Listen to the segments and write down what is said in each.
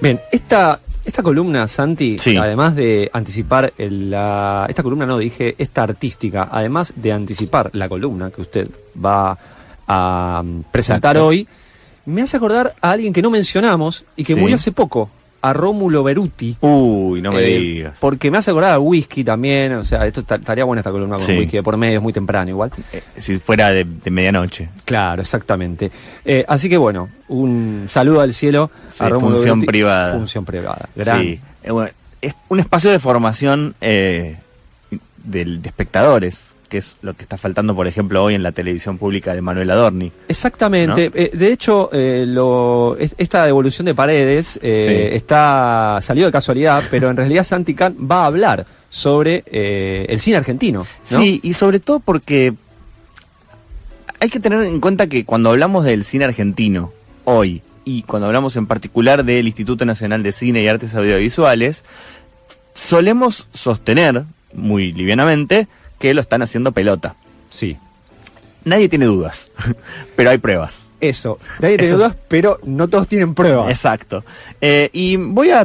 Bien, esta columna, Santi, Sí. además de anticipar esta columna, no, dije esta artística, además de anticipar la columna que usted va a presentar Exacto. hoy, me hace acordar a alguien que no mencionamos y que Sí. murió hace poco, a Rómulo Beruti. Uy, no me digas. Porque me hace acordar a whisky también, o sea, esto estaría buena esta columna con Sí. whisky de por medio, es muy temprano igual. Si fuera de medianoche. Claro, exactamente. Así que bueno, un saludo al cielo Sí, a Rómulo función Beruti. privada. Función privada. Gran. Sí. Bueno, es un espacio de formación de espectadores, que es lo que está faltando, por ejemplo, hoy en la televisión pública de Manuel Adorni. Exactamente. ¿No? De hecho, esta devolución de Paredes salió de casualidad, pero en realidad Santi Can va a hablar sobre el cine argentino, ¿no? Sí, y sobre todo porque hay que tener en cuenta que cuando hablamos del cine argentino hoy, y cuando hablamos en particular del Instituto Nacional de Cine y Artes Audiovisuales, solemos sostener, muy livianamente, que lo están haciendo pelota. Sí. Nadie tiene dudas, pero hay pruebas. Eso. Nadie tiene Eso es- dudas, pero no todos tienen pruebas. Exacto. Y voy a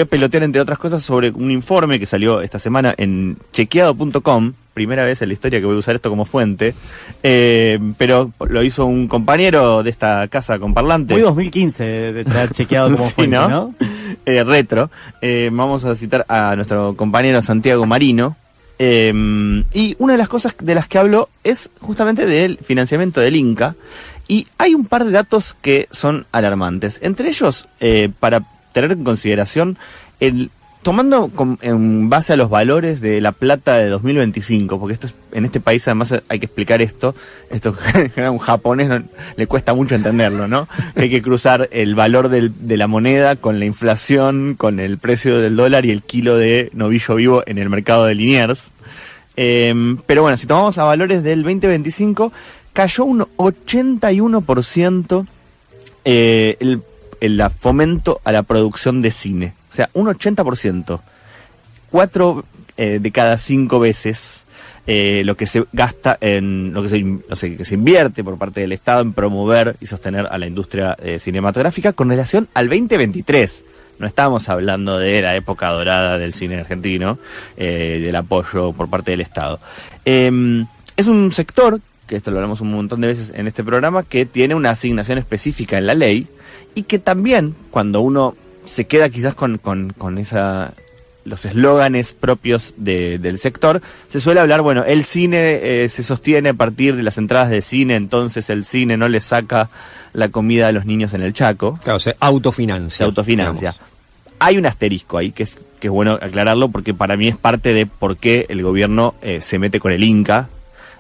pelotear entre otras cosas sobre un informe que salió esta semana en chequeado.com, primera vez en la historia que voy a usar esto como fuente, pero lo hizo un compañero de esta casa con parlantes. Muy 2015 de traer chequeado como Sí, fuente, ¿no? ¿no? Retro. Vamos a citar a nuestro compañero Santiago Marino. Y una de las cosas de las que hablo es justamente del financiamiento del Inca. Y hay un par de datos que son alarmantes. Entre ellos, para tener en consideración, tomando en base a los valores de la plata de 2025, porque en este país además hay que explicar esto a un japonés le cuesta mucho entenderlo, ¿no? Hay que cruzar el valor de la moneda con la inflación, con el precio del dólar y el kilo de novillo vivo en el mercado de Liniers. Pero bueno, si tomamos a valores del 2025, cayó un 81% el fomento a la producción de cine. O sea, un 80%. 4 de cada 5 veces lo que se gasta en que se invierte por parte del Estado en promover y sostener a la industria cinematográfica con relación al 2023. No estamos hablando de la época dorada del cine argentino, del apoyo por parte del Estado. Es un sector, que esto lo hablamos un montón de veces en este programa, que tiene una asignación específica en la ley y que también, cuando uno se queda quizás con los eslóganes propios del sector, se suele hablar, bueno, el cine se sostiene a partir de las entradas de cine, entonces el cine no le saca la comida a los niños en el Chaco. Claro, se autofinancia. Se autofinancia. digamos. Hay un asterisco ahí que es bueno aclararlo, porque para mí es parte de por qué el gobierno se mete con el Inca,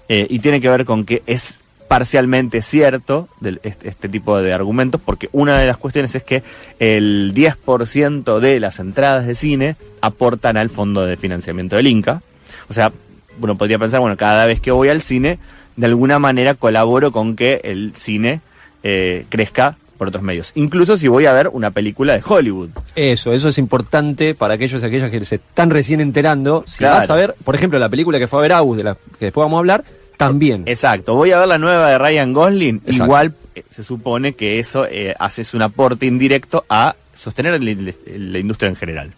y tiene que ver con que es parcialmente cierto este tipo de argumentos, porque una de las cuestiones es que el 10% de las entradas de cine aportan al fondo de financiamiento del Inca. O sea, uno podría pensar, bueno, cada vez que voy al cine, de alguna manera colaboro con que el cine crezca por otros medios. Incluso si voy a ver una película de Hollywood. Eso es importante para aquellos y aquellas que se están recién enterando. Si Claro. vas a ver, por ejemplo, la película que fue a ver Agus, de la que después vamos a hablar, también. Exacto, voy a ver la nueva de Ryan Gosling, Exacto. igual se supone que eso haces un aporte indirecto a sostener la industria en general.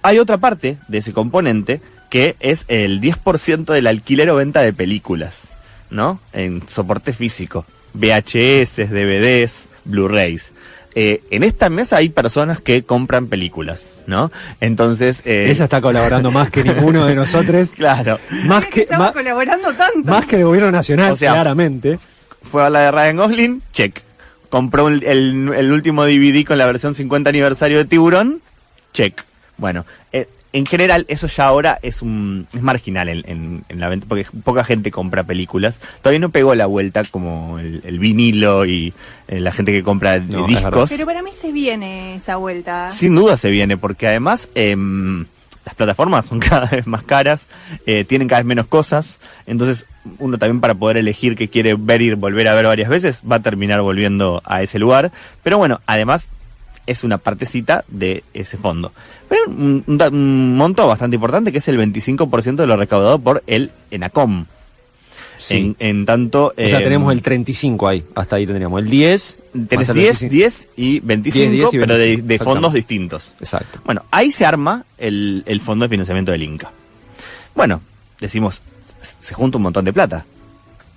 Hay otra parte de ese componente que es el 10% del alquiler o venta de películas, ¿no? En soporte físico, VHS, DVDs, Blu-rays. En esta mesa hay personas que compran películas, ¿no? Entonces... Ella está colaborando más que ninguno de nosotros. Claro. Más que, Estamos más, colaborando tanto. más que el gobierno nacional, O sea, claramente. Fue a la de Ryan Gosling, check. Compró el último DVD con la versión 50 aniversario de Tiburón, check. Bueno, en general eso ya ahora es marginal en la venta, porque poca gente compra películas. Todavía no pegó la vuelta como el vinilo y la gente que compra No, es discos. verdad. Pero para mí se viene esa vuelta. Sin duda se viene, porque además las plataformas son cada vez más caras, tienen cada vez menos cosas, entonces uno también, para poder elegir qué quiere ver y volver a ver varias veces, va a terminar volviendo a ese lugar. Pero bueno, además es una partecita de ese fondo. Pero un monto bastante importante, que es el 25% de lo recaudado por el ENACOM. Sí. En tanto... O sea, tenemos el 35 ahí, hasta ahí tendríamos. El 10... Tenés más el 10, 25. 10 y 25, 10 y pero 25, de fondos distintos. Exacto. Bueno, ahí se arma el fondo de financiamiento del Inca. Bueno, decimos, se junta un montón de plata.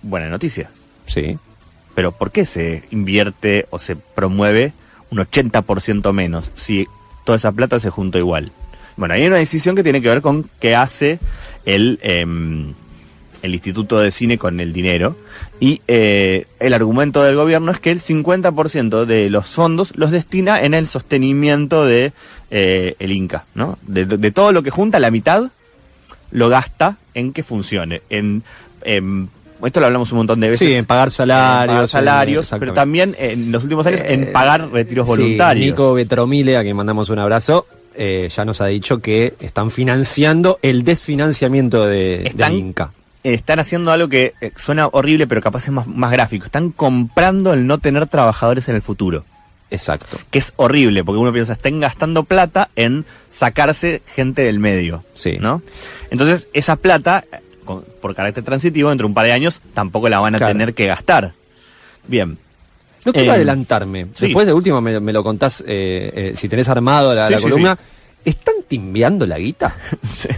Buena noticia. Sí. Pero ¿por qué se invierte o se promueve un 80% menos si toda esa plata se junta igual? Bueno, hay una decisión que tiene que ver con qué hace el Instituto de Cine con el dinero, y el argumento del gobierno es que el 50% de los fondos los destina en el sostenimiento de el Inca, ¿no? De todo lo que junta, la mitad lo gasta en que funcione, esto lo hablamos un montón de veces. Sí, en pagar salarios. Pero también en los últimos años en pagar retiros voluntarios. Sí, Nico Betromile, a quien mandamos un abrazo, ya nos ha dicho que están financiando el desfinanciamiento del Inca. Están haciendo algo que suena horrible, pero capaz es más gráfico. Están comprando el no tener trabajadores en el futuro. Exacto. Que es horrible, porque uno piensa, están gastando plata en sacarse gente del medio. Sí. ¿No? Entonces, esa plata, por carácter transitivo, dentro de un par de años, tampoco la van a tener que gastar. Bien. No quiero adelantarme. Sí. Después de último me lo contás, si tenés armado la columna. Sí. ¿Están timbeando la guita? Sí.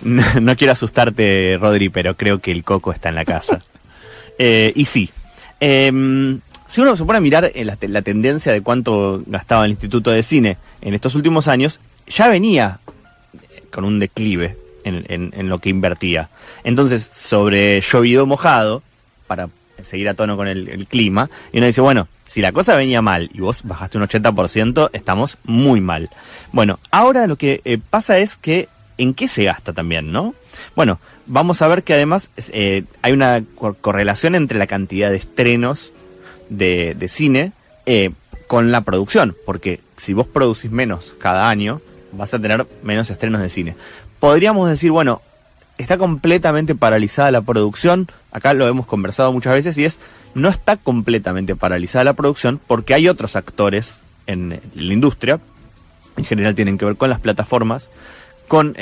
No quiero asustarte, Rodri, pero creo que el coco está en la casa. Y sí. Si uno se pone a mirar la tendencia de cuánto gastaba el Instituto de Cine en estos últimos años, ya venía con un declive en lo que invertía. Entonces, sobre llovido mojado, para seguir a tono con el clima, y uno dice, bueno, si la cosa venía mal y vos bajaste un 80%, estamos muy mal. Bueno, ahora lo que pasa es que ¿en qué se gasta también, no? Bueno, vamos a ver que además hay una correlación entre la cantidad de estrenos de cine con la producción, porque si vos producís menos cada año, vas a tener menos estrenos de cine. Podríamos decir, bueno, está completamente paralizada la producción, acá lo hemos conversado muchas veces, y no está completamente paralizada la producción porque hay otros actores en la industria, en general tienen que ver con las plataformas, con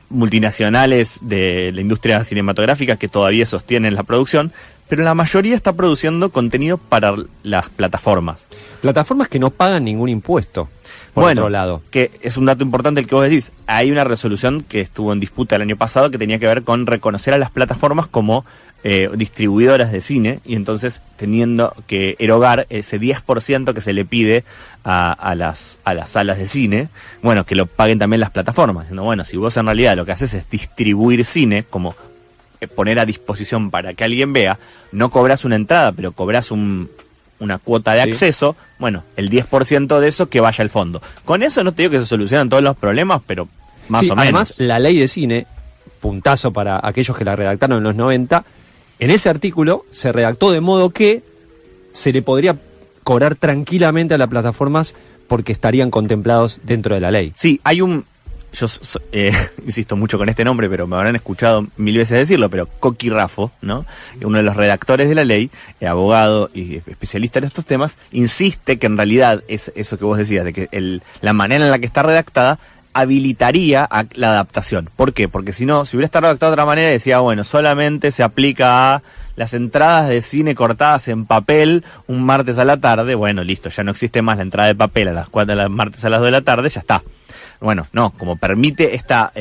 multinacionales de la industria cinematográfica que todavía sostienen la producción, pero la mayoría está produciendo contenido para las plataformas. Plataformas que no pagan ningún impuesto, por otro lado. Que es un dato importante el que vos decís. Hay una resolución que estuvo en disputa el año pasado que tenía que ver con reconocer a las plataformas como distribuidoras de cine, y entonces teniendo que erogar ese 10% que se le pide a las salas de cine, bueno, que lo paguen también las plataformas. Diciendo, bueno, si vos en realidad lo que haces es distribuir cine, como poner a disposición para que alguien vea, no cobras una entrada, pero cobras una cuota de acceso, bueno, el 10% de eso que vaya al fondo. Con eso no te digo que se solucionan todos los problemas, pero más o menos. Además, la ley de cine, puntazo para aquellos que la redactaron en los 90, en ese artículo se redactó de modo que se le podría cobrar tranquilamente a las plataformas porque estarían contemplados dentro de la ley. Sí, hay yo insisto mucho con este nombre, pero me habrán escuchado mil veces decirlo, pero Coqui Raffo, ¿no? Uno de los redactores de la ley, abogado y especialista en estos temas, insiste que en realidad es eso que vos decías, de que la manera en la que está redactada habilitaría a la adaptación. ¿Por qué? Porque si no, si hubiera estado redactado de otra manera, decía, bueno, solamente se aplica a las entradas de cine cortadas en papel un martes a la tarde. Bueno, listo, ya no existe más la entrada de papel a las 4 de la martes a las 2 de la tarde, ya está. Bueno, no, como permite esta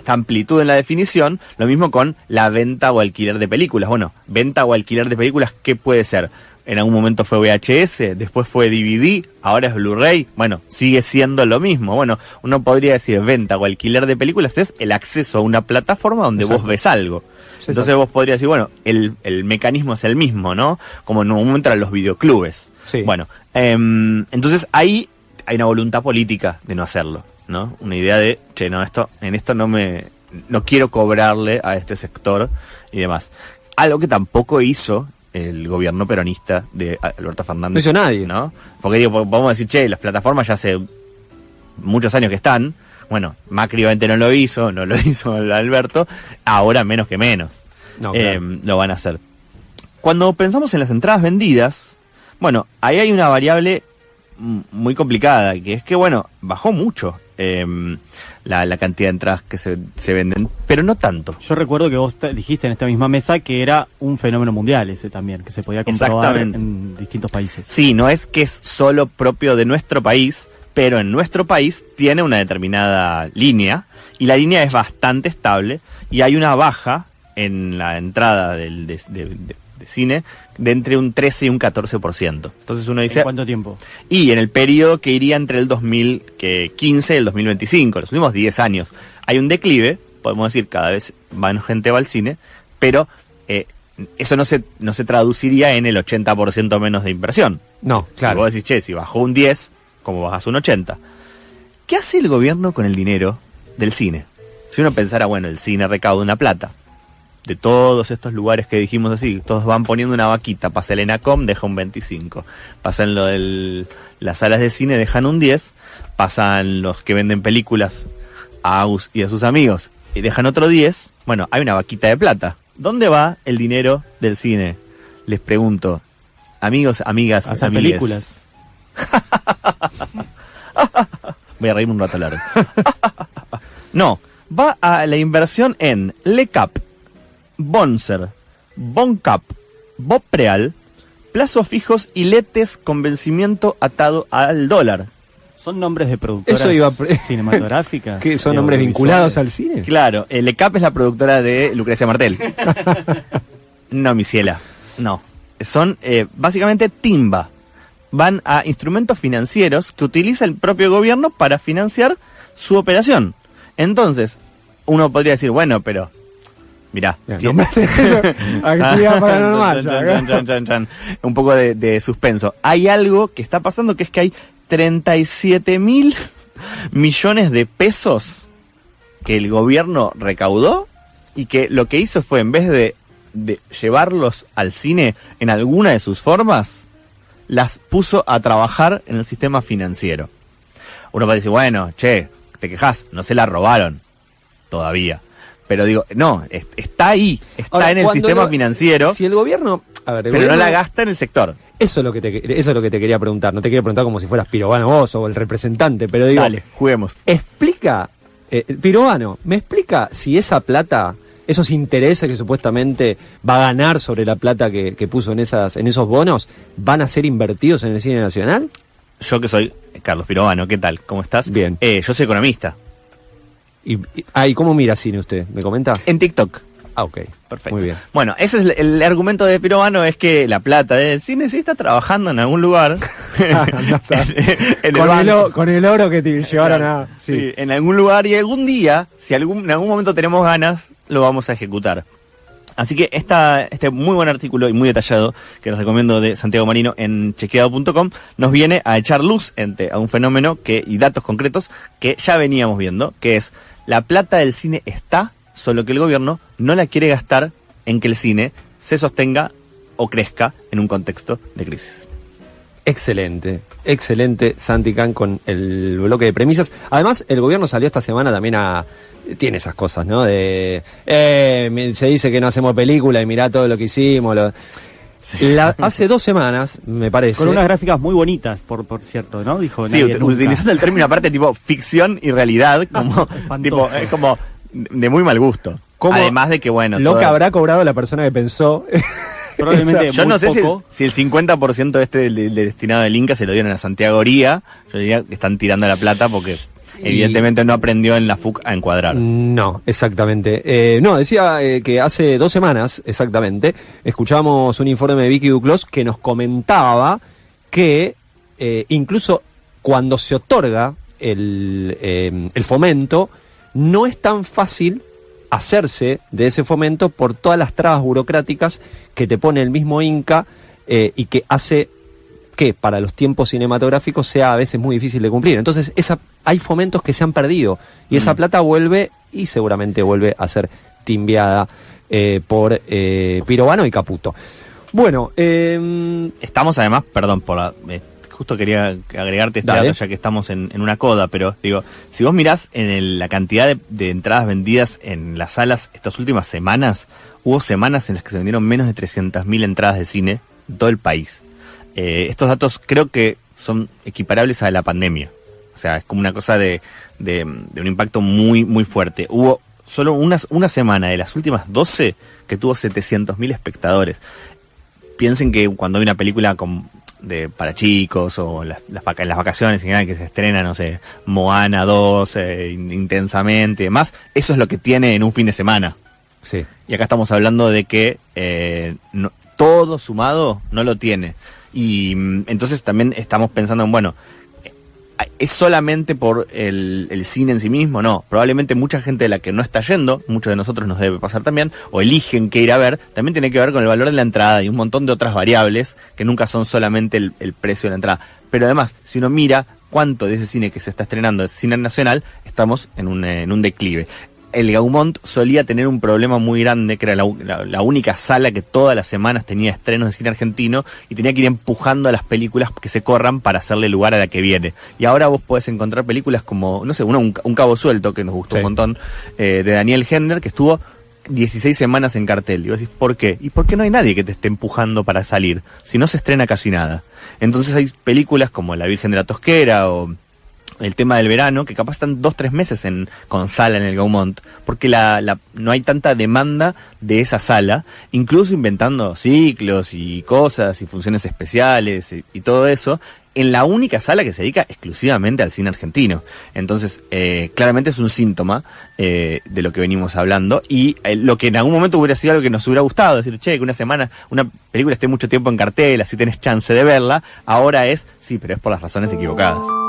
amplitud en la definición, lo mismo con la venta o alquiler de películas. Bueno, venta o alquiler de películas, ¿qué puede ser? En algún momento fue VHS, después fue DVD, ahora es Blu-ray. Bueno, sigue siendo lo mismo. Bueno, uno podría decir venta o alquiler de películas es el acceso a una plataforma donde vos ves algo. Entonces vos podrías decir, bueno, el mecanismo es el mismo, ¿no? Como en un momento eran los videoclubes. Sí. Bueno, entonces ahí hay una voluntad política de no hacerlo, ¿no? Una idea de, che, no, en esto no quiero cobrarle a este sector y demás. Algo que tampoco hizo el gobierno peronista de Alberto Fernández. No hizo nadie, ¿no? Porque digo, podemos decir, che, las plataformas ya hace muchos años que están. Bueno, Macri obviamente no lo hizo Alberto, ahora menos que menos. No, claro. Lo van a hacer. Cuando pensamos en las entradas vendidas, bueno, ahí hay una variable muy complicada, que es que, bueno, bajó mucho la cantidad de entradas que se venden, pero no tanto. Yo recuerdo que vos dijiste en esta misma mesa que era un fenómeno mundial ese también, que se podía comprobar en distintos países. Sí, no es que es solo propio de nuestro país, pero en nuestro país tiene una determinada línea, y la línea es bastante estable, y hay una baja en la entrada de cine de entre un 13 y un 14%. Entonces uno dice... ¿En cuánto tiempo? Y en el periodo que iría entre el 2015 y el 2025, los últimos 10 años. Hay un declive, podemos decir, cada vez menos gente va al cine, pero eso no se traduciría en el 80% menos de inversión. No, claro. Si vos decís, che, si bajó un 10, ¿cómo bajas un 80? ¿Qué hace el gobierno con el dinero del cine? Si uno pensara, bueno, el cine recauda una plata. De todos estos lugares que dijimos así, todos van poniendo una vaquita. Pasa el ENACOM, deja un 25. Pasan las salas de cine, dejan un 10. Pasan los que venden películas a Agus y a sus amigos y dejan otro 10. Bueno, hay una vaquita de plata. ¿Dónde va el dinero del cine? Les pregunto, amigos, amigas, hacer amigues. películas. Voy a reírme un rato largo. No, va a la inversión en LECAP, Bonser, Boncap, Bopreal, plazos fijos y letes con vencimiento atado al dólar. ¿Son nombres de productoras Eso iba cinematográficas? ¿Que son de nombres vinculados al audiovisuales? cine? Claro, LECAP es la productora de Lucrecia Martel. No, mi ciela, no. Son básicamente timba. Van a instrumentos financieros que utiliza el propio gobierno para financiar su operación. Entonces, uno podría decir, bueno, pero... Mirá, actividad paranormal. Un poco de suspenso. Hay algo que está pasando, que es que hay 37.000 millones de pesos que el gobierno recaudó y que lo que hizo fue, en vez de llevarlos al cine en alguna de sus formas, las puso a trabajar en el sistema financiero. Uno puede decir, bueno, che, te quejas, no se la robaron todavía. Pero digo, no, está ahí, está Ahora, en el sistema financiero, Si el gobierno... A ver, el pero gobierno, no la gasta en el sector. Eso es lo que te quería preguntar. No te quería preguntar como si fueras Pirovano vos o el representante, pero digo... Dale, juguemos. Explica, Pirovano, ¿me explica si esa plata, esos intereses que supuestamente va a ganar sobre la plata que puso en esos bonos, van a ser invertidos en el cine nacional? Yo que soy Carlos Pirovano, ¿qué tal? ¿Cómo estás? Bien. Yo soy economista. ¿Y cómo mira cine usted? ¿Me comenta? En TikTok. Ah, ok. Perfecto. Muy bien. Bueno, ese es el argumento de Pirovano, es que la plata del cine sí está trabajando en algún lugar. Con el oro que te llevaron a... Sí, en algún lugar, y algún día, si en algún momento tenemos ganas, lo vamos a ejecutar. Así que este muy buen artículo y muy detallado que les recomiendo de Santiago Marino en chequeado.com nos viene a echar luz a un fenómeno y datos concretos que ya veníamos viendo, que es la plata del cine está, solo que el gobierno no la quiere gastar en que el cine se sostenga o crezca en un contexto de crisis. Excelente, Santi Can con el bloque de premisas. Además, el gobierno salió esta semana también tiene esas cosas, ¿no? Se dice que no hacemos película y mirá todo lo que hicimos. Hace 2 semanas, me parece. Con unas gráficas muy bonitas, por cierto, ¿no? Dijo. Sí, utilizando el término aparte tipo ficción y realidad, como tipo, es como de muy mal gusto. Además de que, bueno... Lo que habrá cobrado la persona que pensó... Probablemente yo no sé poco. si el 50% del destinado del Inca se lo dieron a Santiago Oría. Yo diría que están tirando la plata porque evidentemente no aprendió en la FUC a encuadrar. No, exactamente. Decía que hace 2 semanas, exactamente, escuchamos un informe de Vicky Duclos que nos comentaba que incluso cuando se otorga el fomento, no es tan fácil hacerse de ese fomento por todas las trabas burocráticas que te pone el mismo Inca y que hace que para los tiempos cinematográficos sea a veces muy difícil de cumplir. Entonces hay fomentos que se han perdido y esa plata vuelve y seguramente vuelve a ser timbiada por Pirovano y Caputo. Bueno, estamos además, perdón, justo quería agregarte este dato ya que estamos en una coda, pero digo, si vos mirás en la cantidad de entradas vendidas en las salas estas últimas semanas, hubo semanas en las que se vendieron menos de 300.000 entradas de cine en todo el país. Estos datos creo que son equiparables a la pandemia. O sea, es como una cosa de un impacto muy, muy fuerte. Hubo solo una semana de las últimas 12 que tuvo 700.000 espectadores. Piensen que cuando hay una película para chicos o en las vacaciones en general que se estrena, no sé, Moana 2, Intensamente y demás, eso es lo que tiene en un fin de semana. Sí. Y acá estamos hablando de que todo sumado no lo tiene. Y entonces también estamos pensando en, bueno, ¿es solamente por el cine en sí mismo? No, probablemente mucha gente de la que no está yendo, muchos de nosotros nos debe pasar también, o eligen qué ir a ver, también tiene que ver con el valor de la entrada y un montón de otras variables que nunca son solamente el precio de la entrada. Pero además, si uno mira cuánto de ese cine que se está estrenando es cine nacional, estamos en un declive. El Gaumont solía tener un problema muy grande, que era la única sala que todas las semanas tenía estrenos de cine argentino y tenía que ir empujando a las películas que se corran para hacerle lugar a la que viene. Y ahora vos podés encontrar películas como, no sé, un Cabo Suelto, que nos gustó un montón, de Daniel Hender, que estuvo 16 semanas en cartel. Y vos decís, ¿por qué? ¿Y por qué no hay nadie que te esté empujando para salir? Si no se estrena casi nada. Entonces hay películas como La Virgen de la Tosquera o El Tema del Verano, que capaz están 2-3 meses con sala en el Gaumont, porque no hay tanta demanda de esa sala, incluso inventando ciclos y cosas y funciones especiales y todo eso, en la única sala que se dedica exclusivamente al cine argentino. Entonces, claramente es un síntoma de lo que venimos hablando, y lo que en algún momento hubiera sido algo que nos hubiera gustado, decir, che, que una semana una película esté mucho tiempo en cartel, así tenés chance de verla, ahora sí, pero es por las razones equivocadas.